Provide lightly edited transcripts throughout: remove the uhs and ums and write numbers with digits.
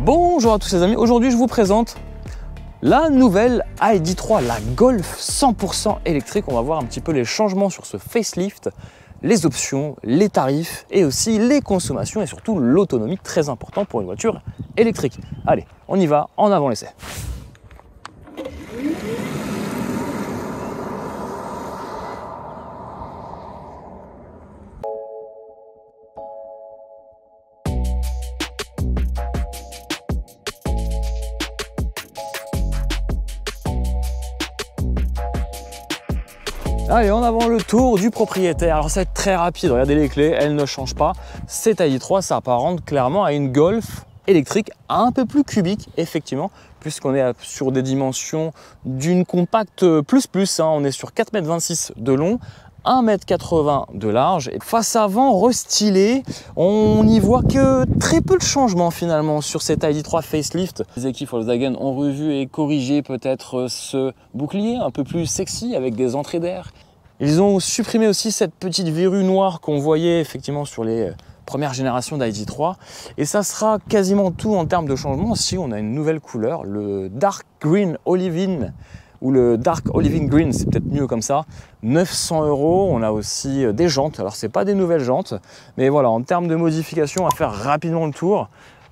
Bonjour à tous les amis, aujourd'hui je vous présente la nouvelle ID.3, la Golf 100% électrique. On va voir un petit peu les changements sur ce facelift, les options, les tarifs et aussi les consommations et surtout l'autonomie, très important pour une voiture électrique. Allez, on y va, en avant l'essai. Allez, en avant le tour du propriétaire. Alors ça va être très rapide, regardez les clés, elles ne changent pas. Cette ID.3 s'apparente clairement à une Golf électrique un peu plus cubique, effectivement, puisqu'on est sur des dimensions d'une compacte plus, hein. On est sur 4,26 m de long, 1,80 m de large. Et face avant restylé, on n'y voit que très peu de changements finalement sur cette ID.3 facelift. Les équipes Volkswagen ont revu et corrigé peut-être ce bouclier un peu plus sexy avec des entrées d'air. Ils ont supprimé aussi cette petite verrue noire qu'on voyait effectivement sur les premières générations d'ID.3. Et ça sera quasiment tout en termes de changement. Si on a une nouvelle couleur, le Dark Green Olivine, ou le Dark Olivine Green, c'est peut-être mieux comme ça, 900 €. On a aussi des jantes, alors c'est pas des nouvelles jantes, mais voilà, en termes de modification, on va faire rapidement le tour.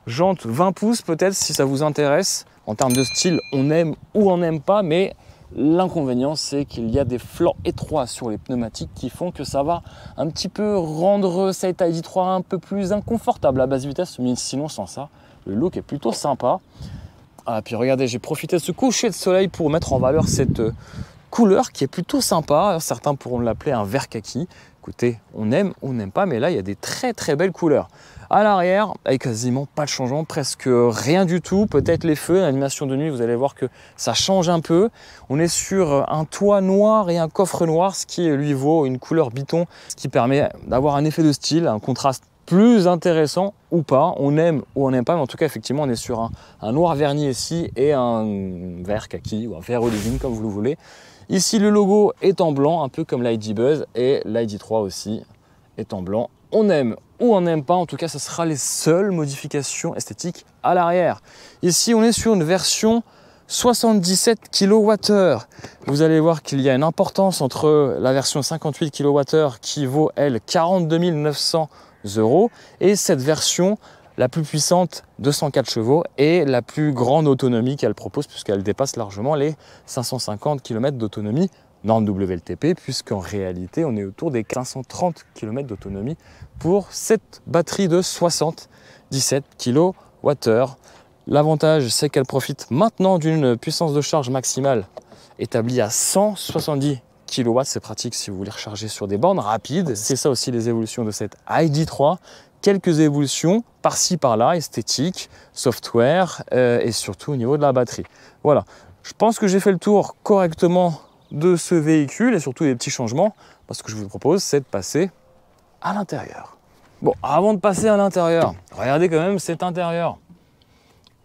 Jantes 20 pouces peut-être si ça vous intéresse. En termes de style, on aime ou on n'aime pas, mais l'inconvénient c'est qu'il y a des flancs étroits sur les pneumatiques qui font que ça va un petit peu rendre cette ID.3 un peu plus inconfortable à basse vitesse, mais sinon sans ça, le look est plutôt sympa. Ah, puis regardez, j'ai profité de ce coucher de soleil pour mettre en valeur cette couleur qui est plutôt sympa. Certains pourront l'appeler un vert kaki. Écoutez, on aime ou on n'aime pas, mais là, il y a des très belles couleurs. À l'arrière, avec quasiment pas de changement, presque rien du tout. Peut-être les feux, l'animation de nuit, vous allez voir que ça change un peu. On est sur un toit noir et un coffre noir, ce qui lui vaut une couleur biton, ce qui permet d'avoir un effet de style, un contraste plus intéressant ou pas, on aime ou on n'aime pas, mais en tout cas effectivement on est sur un noir verni ici et un vert kaki ou un vert olivine comme vous le voulez. Ici le logo est en blanc, un peu comme l'ID Buzz, et l'ID.3 aussi est en blanc. On aime ou on n'aime pas, en tout cas ce sera les seules modifications esthétiques à l'arrière. Ici on est sur une version 77 kWh. Vous allez voir qu'il y a une importance entre la version 58 kWh qui vaut elle 42 900 € et cette version la plus puissante, 204 chevaux, et la plus grande autonomie qu'elle propose puisqu'elle dépasse largement les 550 km d'autonomie norme WLTP, puisqu'en réalité on est autour des 530 km d'autonomie pour cette batterie de 77 kWh. L'avantage c'est qu'elle profite maintenant d'une puissance de charge maximale établie à 170 kW, c'est pratique si vous voulez recharger sur des bornes rapides. C'est ça aussi les évolutions de cette ID.3. Quelques évolutions par-ci par-là, esthétiques, software et surtout au niveau de la batterie. Voilà, je pense que j'ai fait le tour correctement de ce véhicule et surtout des petits changements. Ce que je vous propose, c'est de passer à l'intérieur. Bon, avant de passer à l'intérieur, regardez quand même cet intérieur.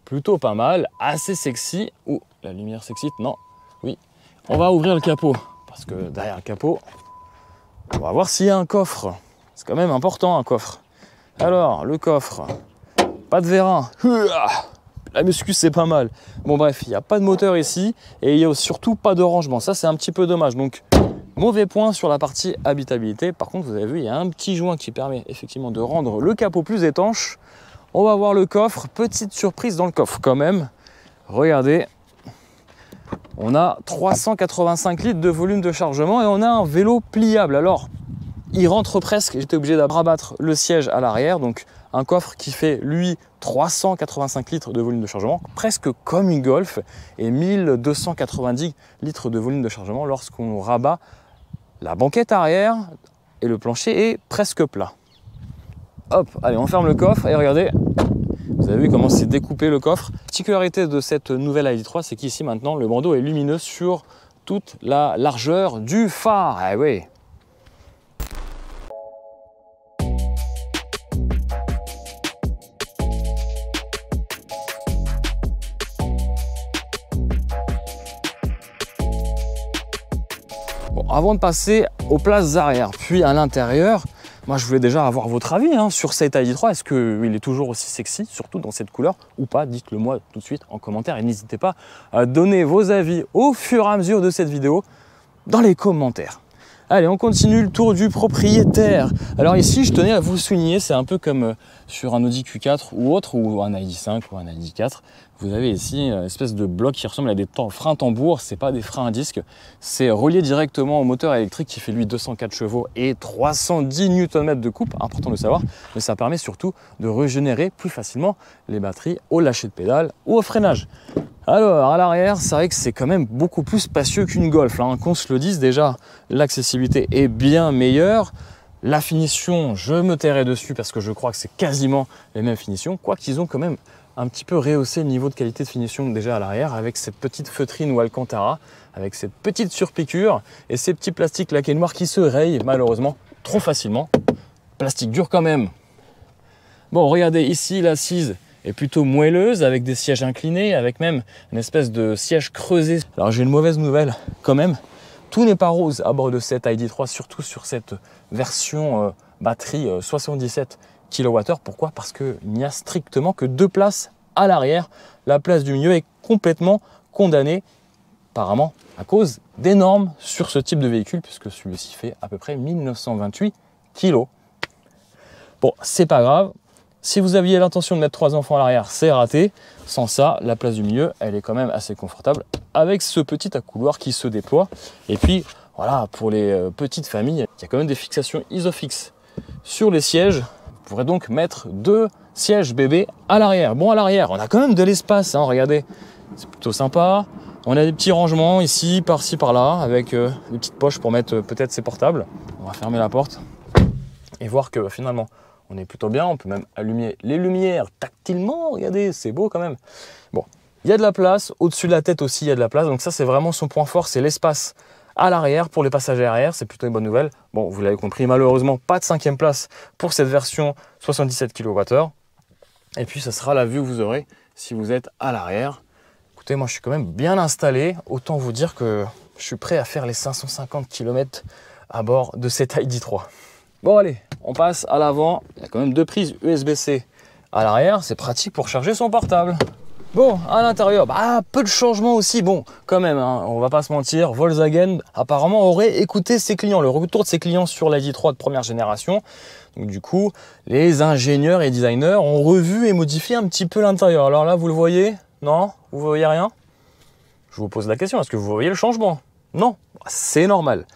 Plutôt pas mal, assez sexy. Ouh, la lumière s'excite, non, oui. On va ouvrir le capot. Parce que derrière le capot, on va voir s'il y a un coffre. C'est quand même important un coffre. Alors, le coffre, pas de vérin. La muscu, c'est pas mal. Bon bref, il n'y a pas de moteur ici et il n'y a surtout pas de rangement. Ça, c'est un petit peu dommage. Donc, mauvais point sur la partie habitabilité. Par contre, vous avez vu, il y a un petit joint qui permet effectivement de rendre le capot plus étanche. On va voir le coffre. Petite surprise dans le coffre quand même. Regardez. On a 385 litres de volume de chargement et on a un vélo pliable. Alors, il rentre presque. J'étais obligé d'abattre le siège à l'arrière. Donc, un coffre qui fait, lui, 385 litres de volume de chargement, presque comme une Golf, et 1290 litres de volume de chargement lorsqu'on rabat la banquette arrière et le plancher est presque plat. Hop, allez, on ferme le coffre et regardez. Vous avez vu comment c'est découpé le coffre. La particularité de cette nouvelle ID.3, c'est qu'ici maintenant le bandeau est lumineux sur toute la largeur du phare. Ah oui. Bon, avant de passer aux places arrière, puis à l'intérieur, Moi, je voulais déjà avoir votre avis hein, sur cet ID3. Est-ce qu'il est toujours aussi sexy, surtout dans cette couleur, ou pas? Dites-le moi tout de suite en commentaire et n'hésitez pas à donner vos avis au fur et à mesure de cette vidéo dans les commentaires. Allez, on continue le tour du propriétaire. Alors ici, je tenais à vous souligner, c'est un peu comme sur un Audi Q4 ou autre, ou un ID5 ou un ID4. Vous avez ici une espèce de bloc qui ressemble à des freins tambours. C'est pas des freins à disque, c'est relié directement au moteur électrique qui fait lui 204 chevaux et 310 Nm de coupe, important de le savoir. Mais ça permet surtout de régénérer plus facilement les batteries au lâcher de pédale ou au freinage. Alors, à l'arrière, c'est vrai que c'est quand même beaucoup plus spacieux qu'une Golf. Hein. Qu'on se le dise, déjà, l'accessibilité est bien meilleure. La finition, je me tairai dessus parce que je crois que c'est quasiment les mêmes finitions, quoiqu'ils ont quand même un petit peu rehaussé le niveau de qualité de finition déjà à l'arrière avec cette petite feutrine ou Alcantara, avec cette petite surpiqûre et ces petits plastiques laqués noirs qui se rayent malheureusement trop facilement. Plastique dur quand même. Bon, regardez ici l'assise est plutôt moelleuse avec des sièges inclinés, avec même une espèce de siège creusé. Alors j'ai une mauvaise nouvelle quand même, tout n'est pas rose à bord de cette ID3, surtout sur cette version batterie 77 kWh. Pourquoi? Parce qu'il n'y a strictement que 2 places à l'arrière. La place du milieu est complètement condamnée, apparemment à cause des normes sur ce type de véhicule, puisque celui-ci fait à peu près 1928 kg. Bon, c'est pas grave. Si vous aviez l'intention de mettre 3 enfants à l'arrière, c'est raté. Sans ça, la place du milieu, elle est quand même assez confortable avec ce petit accoudoir qui se déploie. Et puis, voilà, pour les petites familles, il y a quand même des fixations Isofix sur les sièges. Vous pourrez donc mettre 2 sièges bébés à l'arrière. Bon, à l'arrière, on a quand même de l'espace, hein, regardez. C'est plutôt sympa. On a des petits rangements ici, par-ci, par-là, avec des petites poches pour mettre peut-être ses portables. On va fermer la porte et voir que finalement, on est plutôt bien, on peut même allumer les lumières tactilement, regardez, c'est beau quand même. Bon, il y a de la place, au-dessus de la tête aussi il y a de la place, donc ça c'est vraiment son point fort, c'est l'espace à l'arrière pour les passagers arrière, c'est plutôt une bonne nouvelle. Bon, vous l'avez compris, malheureusement pas de 5e place pour cette version 77 kWh. Et puis ça sera la vue que vous aurez si vous êtes à l'arrière. Écoutez, moi je suis quand même bien installé, autant vous dire que je suis prêt à faire les 550 km à bord de cette ID3. Bon allez, on passe à l'avant. Il y a quand même 2 prises USB-C à l'arrière. C'est pratique pour charger son portable. Bon, à l'intérieur, peu de changements aussi. Bon, quand même, hein, on va pas se mentir. Volkswagen, apparemment, aurait écouté ses clients. Le retour de ses clients sur l'ID3 de première génération. Donc du coup, les ingénieurs et designers ont revu et modifié un petit peu l'intérieur. Alors là, vous le voyez? Non? Vous voyez rien? Je vous pose la question. Est-ce que vous voyez le changement? Non, c'est normal.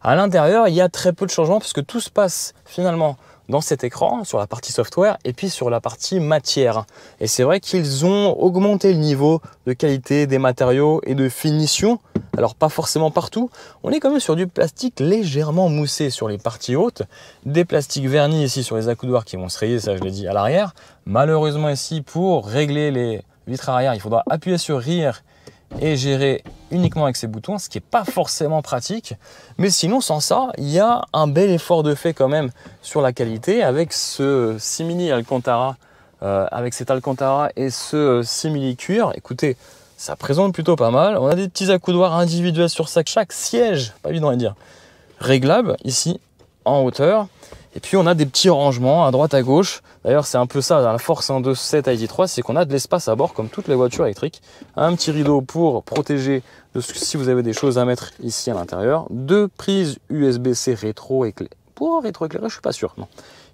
À l'intérieur, il y a très peu de changements parce que tout se passe finalement dans cet écran, sur la partie software et puis sur la partie matière. Et c'est vrai qu'ils ont augmenté le niveau de qualité des matériaux et de finition. Alors pas forcément partout, on est quand même sur du plastique légèrement moussé sur les parties hautes, des plastiques vernis ici sur les accoudoirs qui vont se rayer, ça je l'ai dit, à l'arrière. Malheureusement ici, pour régler les vitres arrière, il faudra appuyer sur Rear et gérer uniquement avec ces boutons, ce qui n'est pas forcément pratique. Mais sinon, sans ça, il y a un bel effort de fait quand même sur la qualité avec ce simili Alcantara, avec cet Alcantara et ce simili cuir. Écoutez, ça présente plutôt pas mal. On a des petits accoudoirs individuels sur chaque siège, pas évident à dire, réglable ici en hauteur. Et puis on a des petits rangements à droite à gauche. D'ailleurs c'est un peu ça la force de cette ID3, c'est qu'on a de l'espace à bord comme toutes les voitures électriques. Un petit rideau pour protéger si vous avez des choses à mettre ici à l'intérieur. 2 prises USB-C rétro-éclairées. Pour rétro-éclairé, je suis pas sûr. Non.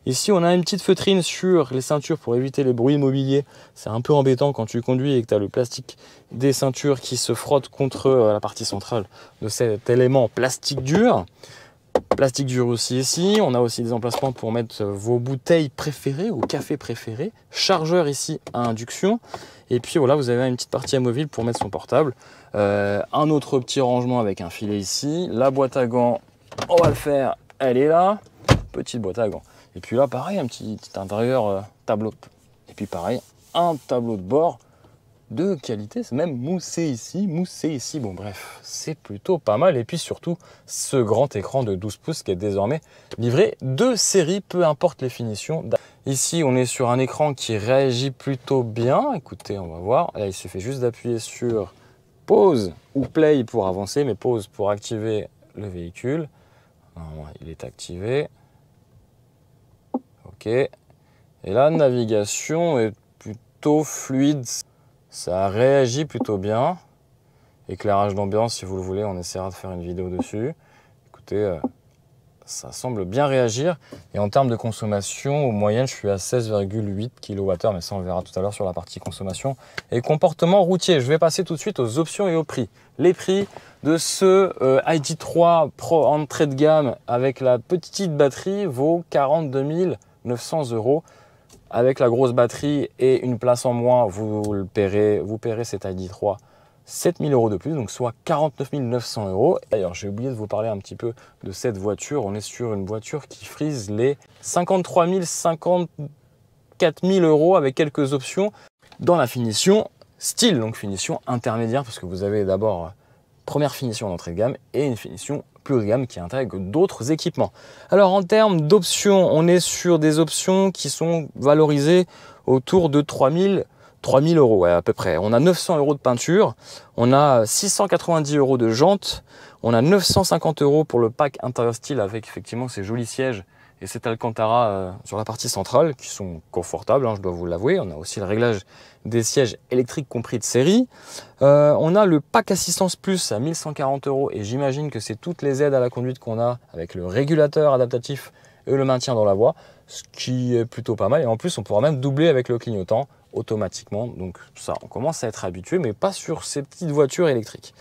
Ici on a une petite feutrine sur les ceintures pour éviter les bruits immobiliers. C'est un peu embêtant quand tu conduis et que tu as le plastique des ceintures qui se frotte contre la partie centrale de cet élément plastique dur. Plastique dur aussi ici, on a aussi des emplacements pour mettre vos bouteilles préférées ou café préféré, chargeur ici à induction, et puis voilà, vous avez une petite partie amovible pour mettre son portable, un autre petit rangement avec un filet ici, la boîte à gants, on va le faire, elle est là, petite boîte à gants, et puis là pareil, un petit intérieur tableau, et puis pareil, un tableau de bord de qualité, c'est même moussé ici, bon bref, c'est plutôt pas mal. Et puis surtout, ce grand écran de 12 pouces qui est désormais livré de série, peu importe les finitions. Ici, on est sur un écran qui réagit plutôt bien. Écoutez, on va voir. Là, il suffit juste d'appuyer sur pause ou play pour avancer, mais pause pour activer le véhicule. Il est activé. Ok. Et la navigation est plutôt fluide. Ça réagit plutôt bien. Éclairage d'ambiance, si vous le voulez, on essaiera de faire une vidéo dessus. Écoutez, ça semble bien réagir. Et en termes de consommation, au moyenne, je suis à 16,8 kWh, mais ça on le verra tout à l'heure sur la partie consommation. Et comportement routier, je vais passer tout de suite aux options et aux prix. Les prix de ce ID.3 Pro entrée de gamme avec la petite batterie vaut 42 900 €. Avec la grosse batterie et une place en moins, vous paierez cet ID.3 7 000 € de plus, donc soit 49 900 €. D'ailleurs, j'ai oublié de vous parler un petit peu de cette voiture. On est sur une voiture qui frise les 53 000, 54 000 € avec quelques options dans la finition style, donc finition intermédiaire, parce que vous avez d'abord première finition d'entrée de gamme et une finition plus haut de gamme qui intègre d'autres équipements. Alors en termes d'options, on est sur des options qui sont valorisées autour de 3 000 € ouais, à peu près. On a 900 € de peinture, on a 690 € de jantes, on a 950 € pour le pack intérieur style avec effectivement ces jolis sièges et cet Alcantara sur la partie centrale qui sont confortables, je dois vous l'avouer. On a aussi le réglage des sièges électriques compris de série. On a le pack assistance plus à 1140 € et j'imagine que c'est toutes les aides à la conduite qu'on a avec le régulateur adaptatif et le maintien dans la voie, ce qui est plutôt pas mal. Et en plus, on pourra même doubler avec le clignotant automatiquement. Donc ça, on commence à être habitué, mais pas sur ces petites voitures électriques.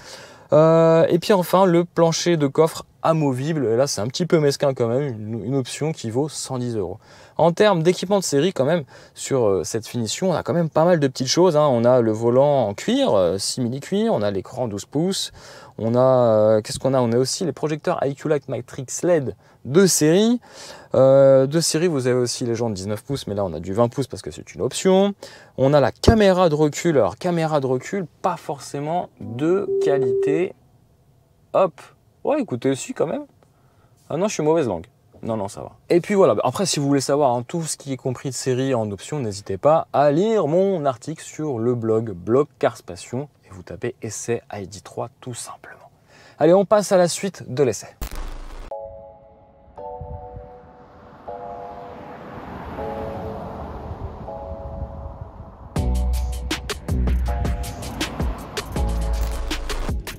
Et puis enfin, le plancher de coffre amovible. Et là, c'est un petit peu mesquin quand même, une option qui vaut 110 €. En termes d'équipement de série, quand même, sur cette finition, on a quand même pas mal de petites choses. On a le volant en cuir, simili-cuir, on a l'écran 12 pouces, on a, qu'est-ce qu'on a? On a aussi les projecteurs IQ Light Matrix LED de série. Vous avez aussi les jantes 19 pouces, mais là, on a du 20 pouces parce que c'est une option. On a la caméra de recul. Alors, caméra de recul, pas forcément de qualité. Hop. Ouais, écoutez, aussi quand même. Ah non, je suis mauvaise langue. Non, ça va. Et puis voilà, après, si vous voulez savoir tout ce qui est compris de série en option, n'hésitez pas à lire mon article sur le blog Cars Passion et vous tapez essai ID.3 tout simplement. Allez, on passe à la suite de l'essai.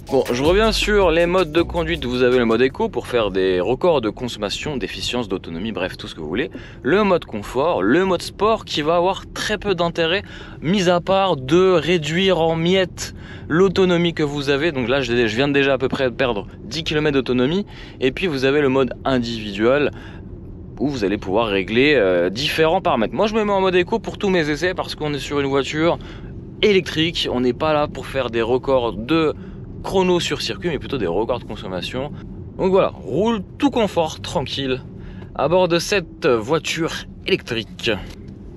Bon, je reviens sur les modes de conduite. Vous avez le mode éco pour faire des records de consommation, d'efficience, d'autonomie, bref, tout ce que vous voulez. Le mode confort, le mode sport qui va avoir très peu d'intérêt, mis à part de réduire en miettes l'autonomie que vous avez. Donc là, je viens déjà à peu près de perdre 10 km d'autonomie. Et puis, vous avez le mode individuel où vous allez pouvoir régler différents paramètres. Moi, je me mets en mode éco pour tous mes essais parce qu'on est sur une voiture électrique. On n'est pas là pour faire des records de chrono sur circuit, mais plutôt des records de consommation. Donc voilà, roule tout confort, tranquille, à bord de cette voiture électrique.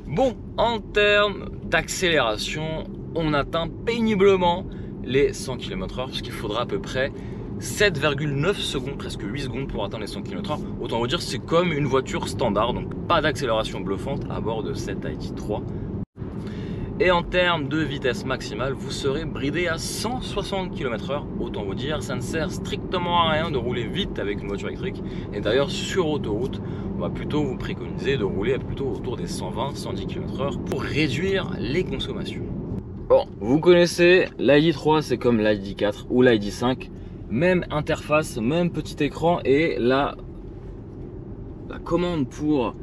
Bon, en termes d'accélération, on atteint péniblement les 100 km/h, parce qu'il faudra à peu près 7,9 secondes, presque 8 secondes pour atteindre les 100 km/h. Autant vous dire, c'est comme une voiture standard, donc pas d'accélération bluffante à bord de cette ID.3. Et en termes de vitesse maximale, vous serez bridé à 160 km/h. Autant vous dire, ça ne sert strictement à rien de rouler vite avec une voiture électrique. Et d'ailleurs, sur autoroute, on va plutôt vous préconiser de rouler plutôt autour des 120-110 km/h pour réduire les consommations. Bon, vous connaissez, l'ID.3, c'est comme l'ID.4 ou l'ID.5. Même interface, même petit écran et la commande pour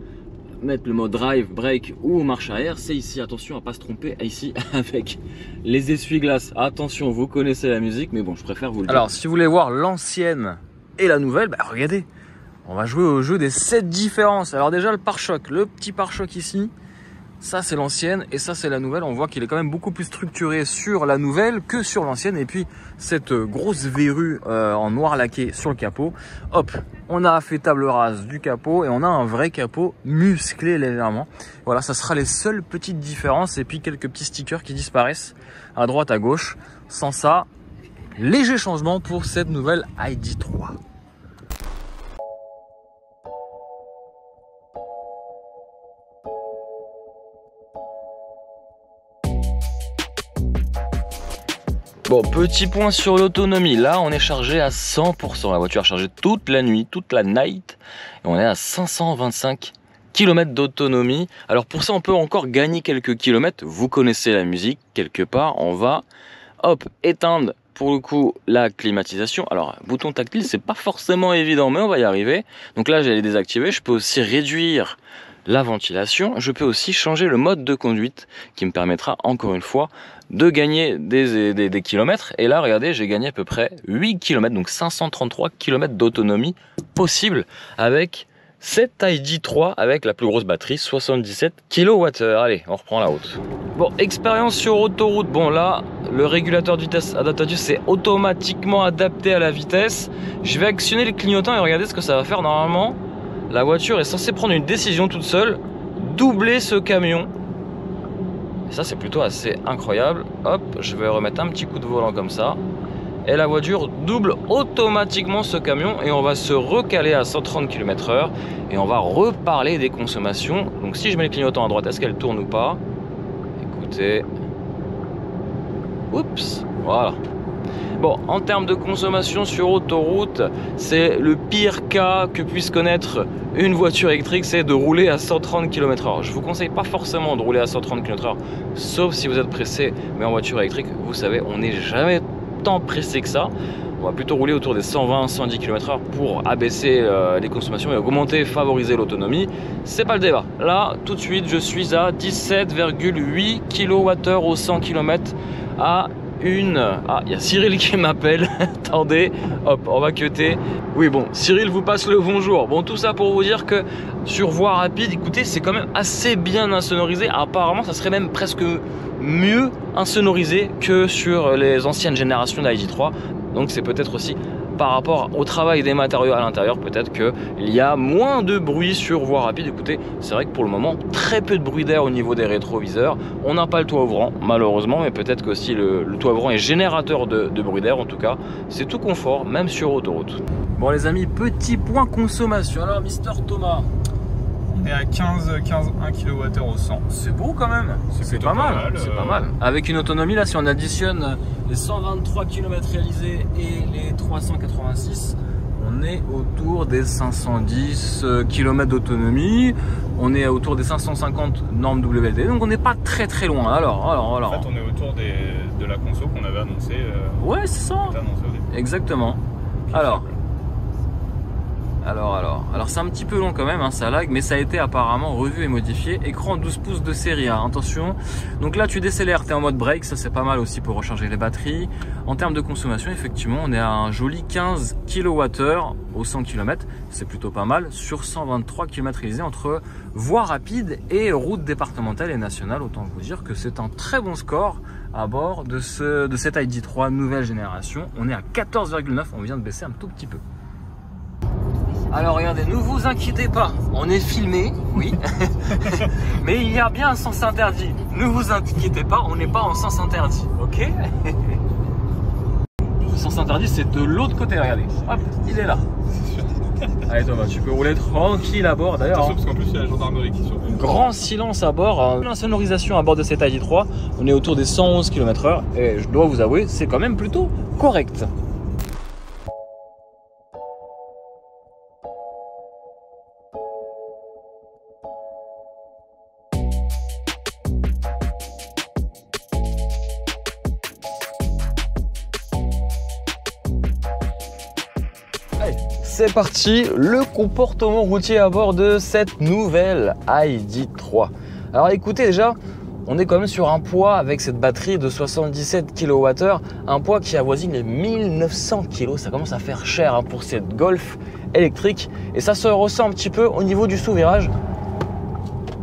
mettre le mode drive, brake ou marche arrière, c'est ici. Attention à pas se tromper ici avec les essuie-glaces. Attention, vous connaissez la musique, mais bon, je préfère vous le dire. Alors, si vous voulez voir l'ancienne et la nouvelle, regardez, on va jouer au jeu des 7 différences. Alors déjà, le pare-choc, le petit pare-choc ici, ça c'est l'ancienne et ça c'est la nouvelle. On voit qu'il est quand même beaucoup plus structuré sur la nouvelle que sur l'ancienne. Et puis cette grosse verrue en noir laqué sur le capot. Hop, on a fait table rase du capot et on a un vrai capot musclé légèrement. Voilà, ça sera les seules petites différences. Et puis quelques petits stickers qui disparaissent à droite, à gauche. Sans ça, léger changement pour cette nouvelle ID.3. Bon, petit point sur l'autonomie. Là, on est chargé à 100%. La voiture est chargée toute la nuit, toute la night. Et on est à 525 km d'autonomie. Alors pour ça, on peut encore gagner quelques kilomètres. Vous connaissez la musique, quelque part, on va, hop, éteindre pour le coup la climatisation. Alors, bouton tactile, c'est pas forcément évident, mais on va y arriver. Donc là, j'allais désactiver. Je peux aussi réduire la ventilation. Je peux aussi changer le mode de conduite qui me permettra, encore une fois, de gagner des kilomètres. Et là, regardez, j'ai gagné à peu près 8 km, donc 533 km d'autonomie possible avec cette ID3 avec la plus grosse batterie, 77 kWh. Allez, on reprend la route. Bon, expérience sur autoroute. Bon, là, le régulateur de vitesse adaptatif c'est automatiquement adapté à la vitesse. Je vais actionner les clignotants et regardez ce que ça va faire. Normalement, la voiture est censée prendre une décision toute seule, doubler ce camion. Et ça, c'est plutôt assez incroyable. Hop, je vais remettre un petit coup de volant comme ça. Et la voiture double automatiquement ce camion et on va se recaler à 130 km/h et on va reparler des consommations. Donc si je mets les clignotants à droite, est-ce qu'elle tourne ou pas? Écoutez. Oups, voilà. Bon, en termes de consommation sur autoroute, c'est le pire cas que puisse connaître une voiture électrique, c'est de rouler à 130 km/h. Je vous conseille pas forcément de rouler à 130 km/h, sauf si vous êtes pressé, mais en voiture électrique, vous savez, on n'est jamais tant pressé que ça. On va plutôt rouler autour des 120-110 km/h pour abaisser les consommations et augmenter, favoriser l'autonomie. C'est pas le débat. Là, tout de suite, je suis à 17,8 kWh au 100 km à une... Ah, il y a Cyril qui m'appelle. Attendez, hop, on va cuter. Oui, bon, Cyril vous passe le bonjour. Bon, tout ça pour vous dire que sur voie rapide, écoutez, c'est quand même assez bien insonorisé. Apparemment, ça serait même presque mieux insonorisé que sur les anciennes générations d'ID3. Donc c'est peut-être aussi par rapport au travail des matériaux à l'intérieur, peut-être qu'il y a moins de bruit sur voie rapide. Écoutez, c'est vrai que pour le moment, très peu de bruit d'air au niveau des rétroviseurs. On n'a pas le toit ouvrant, malheureusement, mais peut-être qu'aussi le toit ouvrant est générateur de bruit d'air. En tout cas, c'est tout confort, même sur autoroute. Bon les amis, petit point consommation. Alors, Mister Thomas, on est à 1 kWh au 100. c'est beau quand même, c'est pas mal, c'est pas mal. Avec une autonomie, là, si on additionne les 123 km réalisés et les 386, on est autour des 510 km d'autonomie. On est autour des 550 normes WLTP, donc on n'est pas très très loin. Alors. En fait, on est autour de la conso qu'on avait annoncé. Ouais, c'est ça. Exactement. Alors, c'est un petit peu long quand même, hein, ça lag, mais ça a été apparemment revu et modifié. Écran 12 pouces de série, hein, attention. Donc là, tu décélères, tu es en mode break, ça c'est pas mal aussi pour recharger les batteries. En termes de consommation, effectivement, on est à un joli 15 kWh au 100 km. C'est plutôt pas mal sur 123 km réalisés entre voie rapide et route départementale et nationale. Autant vous dire que c'est un très bon score à bord de cette ID3 nouvelle génération. On est à 14,9, on vient de baisser un tout petit peu. Alors regardez, ne vous inquiétez pas, on est filmé, oui, mais il y a bien un sens interdit. Ne vous inquiétez pas, on n'est pas en sens interdit, ok? Le sens interdit, c'est de l'autre côté, regardez. Hop, il est là. Allez Thomas, tu peux rouler tranquille à bord d'ailleurs. Attention, parce qu'en plus, il y a la gendarmerie qui surveille. Grand silence à bord. L'insonorisation à bord de cette ID3, on est autour des 111 km/h et je dois vous avouer, c'est quand même plutôt correct. C'est parti, le comportement routier à bord de cette nouvelle ID3. Alors écoutez, déjà, on est quand même sur un poids avec cette batterie de 77 kWh, un poids qui avoisine les 1900 kg. Ça commence à faire cher hein, pour cette Golf électrique et ça se ressent un petit peu au niveau du sous-virage.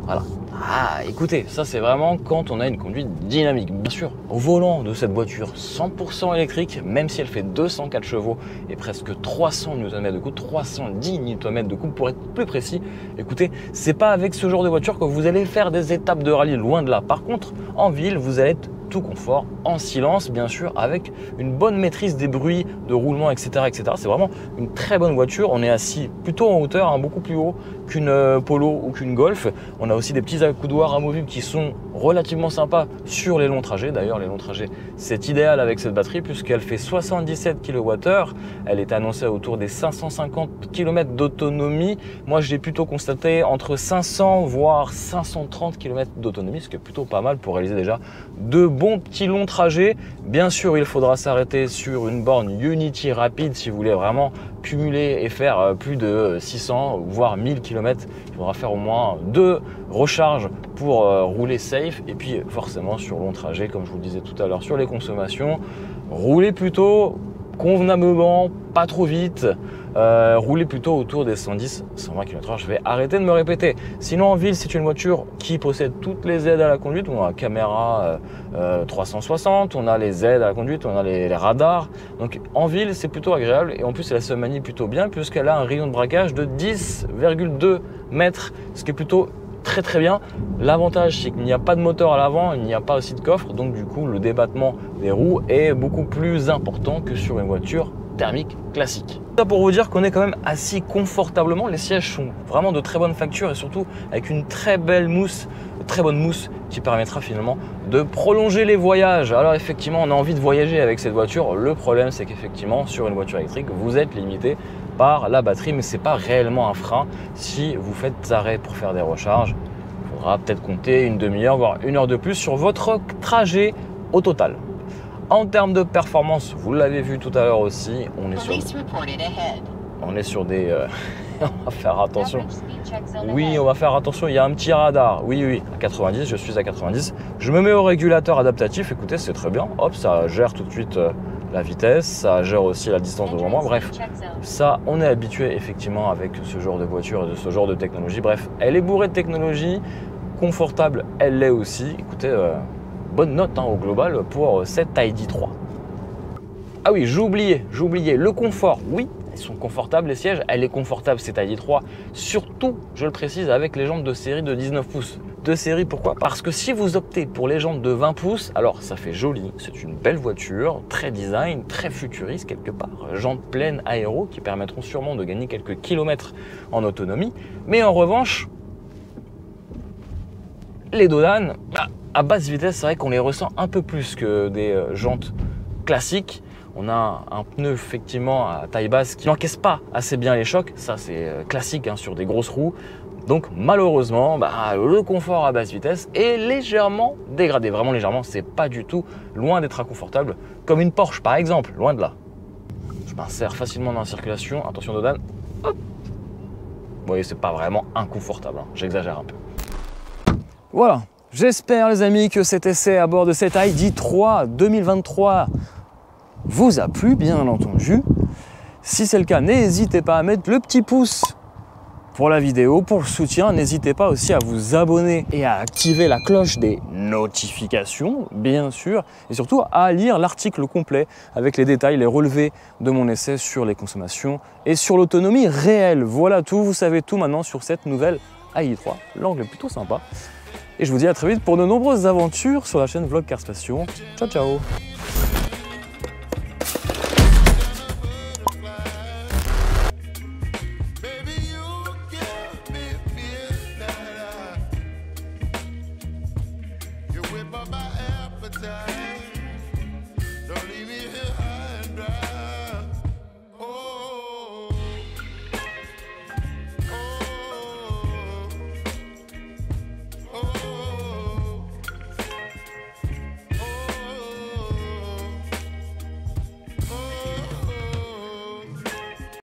Voilà. Ah, écoutez, ça c'est vraiment quand on a une conduite dynamique. Bien sûr, au volant de cette voiture 100% électrique, même si elle fait 204 chevaux et presque 300 Nm de couple, 310 Nm de couple pour être plus précis, écoutez, c'est pas avec ce genre de voiture que vous allez faire des étapes de rallye, loin de là. Par contre, en ville, vous allez être tout confort, en silence bien sûr, avec une bonne maîtrise des bruits de roulement, etc. C'est vraiment une très bonne voiture. On est assis plutôt en hauteur, hein, beaucoup plus haut qu'une Polo ou qu'une Golf. On a aussi des petits accoudoirs amovibles qui sont relativement sympa sur les longs trajets. D'ailleurs, les longs trajets, c'est idéal avec cette batterie puisqu'elle fait 77 kWh. Elle est annoncée autour des 550 km d'autonomie. Moi, je l'ai plutôt constaté entre 500 voire 530 km d'autonomie, ce qui est plutôt pas mal pour réaliser déjà de bons petits longs trajets. Bien sûr, il faudra s'arrêter sur une borne Unity rapide si vous voulez vraiment cumuler et faire plus de 600 voire 1000 km. Il faudra faire au moins 2 recharges pour rouler safe. Et puis forcément sur long trajet, comme je vous le disais tout à l'heure, sur les consommations, rouler plutôt convenablement, pas trop vite, rouler plutôt autour des 110-120 km/h. Je vais arrêter de me répéter. Sinon en ville, c'est une voiture qui possède toutes les aides à la conduite. On a la caméra 360, on a les aides à la conduite, on a les radars. Donc en ville, c'est plutôt agréable et en plus elle se manie plutôt bien puisqu'elle a un rayon de braquage de 10,2 mètres, ce qui est plutôt très bien. L'avantage, c'est qu'il n'y a pas de moteur à l'avant, il n'y a pas aussi de coffre, donc du coup le débattement des roues est beaucoup plus important que sur une voiture thermique classique. Ça pour vous dire qu'on est quand même assis confortablement. Les sièges sont vraiment de très bonne facture et surtout avec une très belle mousse, très bonne mousse qui permettra finalement de prolonger les voyages. Alors effectivement, on a envie de voyager avec cette voiture. Le problème, c'est qu'effectivement sur une voiture électrique, vous êtes limité par la batterie, mais c'est pas réellement un frein. Si vous faites arrêt pour faire des recharges, il faudra peut-être compter une demi-heure voire une heure de plus sur votre trajet au total. En termes de performance, vous l'avez vu tout à l'heure aussi, on est sur des... on va faire attention. Oui, on va faire attention, il y a un petit radar. Oui, à 90, je suis à 90. Je me mets au régulateur adaptatif, écoutez, c'est très bien. Hop, ça gère tout de suite la vitesse, ça gère aussi la distance devant moi. Bref, ça, on est habitué effectivement avec ce genre de voiture et de ce genre de technologie. Bref, elle est bourrée de technologie, confortable, elle l'est aussi. Écoutez, bonne note au global pour cette ID.3. Ah oui, j'oubliais, le confort. Oui, elles sont confortables les sièges, elle est confortable cette ID.3. Surtout, je le précise, avec les jantes de série de 19 pouces. De série, pourquoi? Parce que si vous optez pour les jantes de 20 pouces, alors ça fait joli, c'est une belle voiture, très design, très futuriste quelque part. Jantes pleines aéro qui permettront sûrement de gagner quelques kilomètres en autonomie. Mais en revanche, les dodanes, à basse vitesse, c'est vrai qu'on les ressent un peu plus que des jantes classiques. On a un pneu effectivement à taille basse qui n'encaisse pas assez bien les chocs. Ça, c'est classique sur des grosses roues. Donc malheureusement, le confort à basse vitesse est légèrement dégradé. Vraiment légèrement, c'est pas du tout loin d'être inconfortable. Comme une Porsche par exemple, loin de là. Je m'insère facilement dans la circulation. Attention dodane. Hop. Vous voyez, c'est pas vraiment inconfortable. J'exagère un peu. Voilà. J'espère les amis que cet essai à bord de cette ID.3 2023 vous a plu, bien entendu. Si c'est le cas, n'hésitez pas à mettre le petit pouce pour la vidéo, pour le soutien. N'hésitez pas aussi à vous abonner et à activer la cloche des notifications, bien sûr. Et surtout à lire l'article complet avec les détails, les relevés de mon essai sur les consommations et sur l'autonomie réelle. Voilà tout, vous savez tout maintenant sur cette nouvelle ID.3. L'angle est plutôt sympa. Et je vous dis à très vite pour de nombreuses aventures sur la chaîne Vlog Cars Passion. Ciao, ciao! Don't leave me here high and dry. 'Cause I got a good appetite. Don't leave me here high and dry.